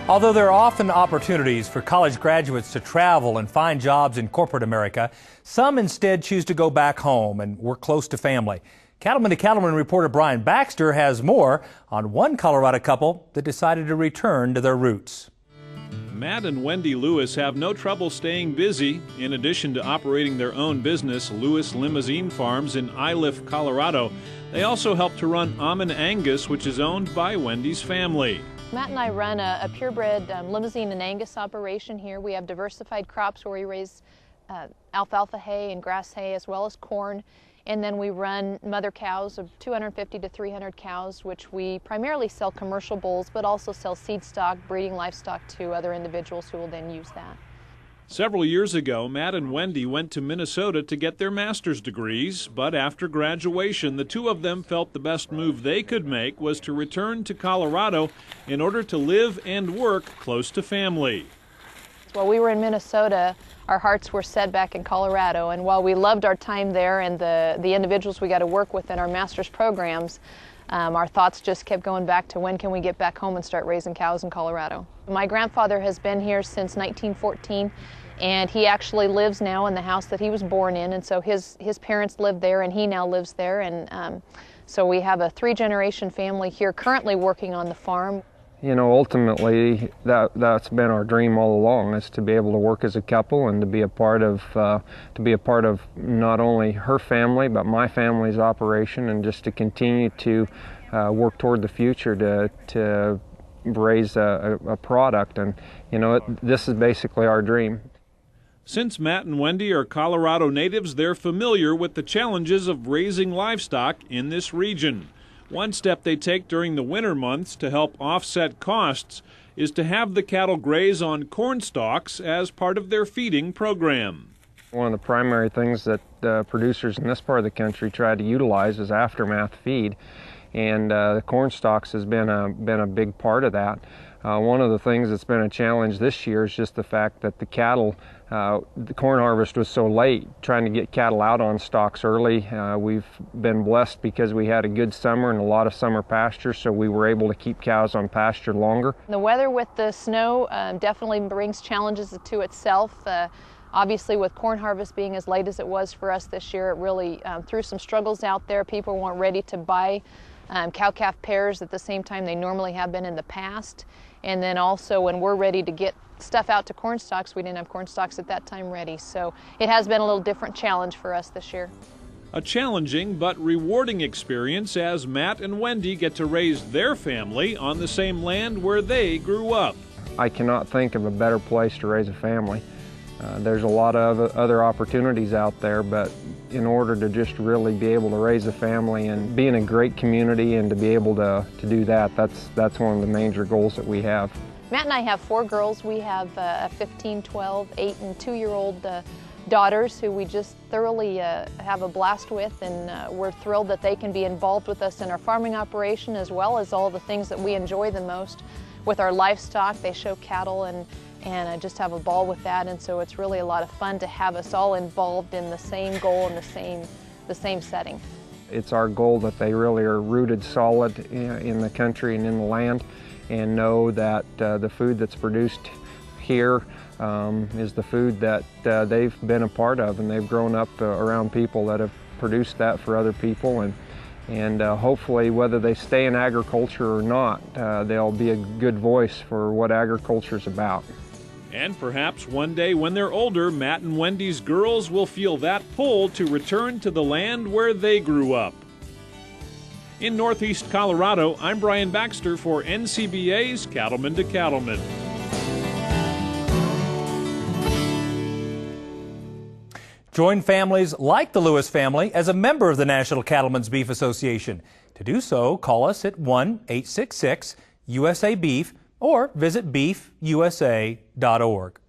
Although there are often opportunities for college graduates to travel and find jobs in corporate America, some instead choose to go back home and work close to family. Cattlemen to Cattlemen reporter Brian Baxter has more on one Colorado couple that decided to return to their roots. Matt and Wendy Lewis have no trouble staying busy. In addition to operating their own business, Lewis Limousin Farms in Iliff, Colorado, they also help to run Almond Angus, which is owned by Wendy's family. Matt and I run a purebred Limousin and Angus operation here. We have diversified crops where we raise alfalfa hay and grass hay as well as corn. And then we run mother cows of 250 to 300 cows, which we primarily sell commercial bulls, but also sell seed stock, breeding livestock to other individuals who will then use that. Several years ago, Matt and Wendy went to Minnesota to get their master's degrees, but after graduation, the two of them felt the best move they could make was to return to Colorado in order to live and work close to family. While we were in Minnesota, our hearts were set back in Colorado, and while we loved our time there and the individuals we got to work with in our master's programs, our thoughts just kept going back to when can we get back home and start raising cows in Colorado. My grandfather has been here since 1914, and he actually lives now in the house that he was born in, and so his parents lived there and he now lives there, and so we have a three-generation family here currently working on the farm. You know, ultimately, that's been our dream all along, is to be able to work as a couple and to be a part of not only her family but my family's operation, and just to continue to work toward the future to raise a product. And you know, this is basically our dream. Since Matt and Wendy are Colorado natives, they're familiar with the challenges of raising livestock in this region. One step they take during the winter months to help offset costs is to have the cattle graze on corn stalks as part of their feeding program. One of the primary things that producers in this part of the country try to utilize is aftermath feed, and the corn stalks has been a big part of that. One of the things that's been a challenge this year is just the fact that the cattle, the corn harvest was so late, trying to get cattle out on stalks early. We've been blessed because we had a good summer and a lot of summer pasture, so we were able to keep cows on pasture longer. The weather with the snow definitely brings challenges to itself. Obviously, with corn harvest being as late as it was for us this year, it really threw some struggles out there. People weren't ready to buy cow-calf pairs at the same time they normally have been in the past. And then also when we're ready to get stuff out to corn stalks, we didn't have corn stalks at that time ready. So it has been a little different challenge for us this year. A challenging but rewarding experience as Matt and Wendy get to raise their family on the same land where they grew up. I cannot think of a better place to raise a family. There's a lot of other opportunities out there, but in order to just really be able to raise a family and be in a great community and to be able to do that, that's one of the major goals that we have. Matt and I have 4 girls. We have a 15, 12, 8, and 2-year-old daughters who we just thoroughly have a blast with, and we're thrilled that they can be involved with us in our farming operation as well as all the things that we enjoy the most with our livestock. They show cattle and just have a ball with that, and so it's really a lot of fun to have us all involved in the same goal and the same setting. It's our goal that they really are rooted solid in the country and in the land, and know that the food that's produced here is the food that they've been a part of, and they've grown up around people that have produced that for other people, and hopefully, whether they stay in agriculture or not, they'll be a good voice for what agriculture is about. And perhaps one day when they're older, Matt and Wendy's girls will feel that pull to return to the land where they grew up. In Northeast Colorado, I'm Brian Baxter for NCBA's Cattlemen to Cattlemen. Join families like the Lewis family as a member of the National Cattlemen's Beef Association. To do so, call us at 1-866-USA-BEEF or visit beefusa.org.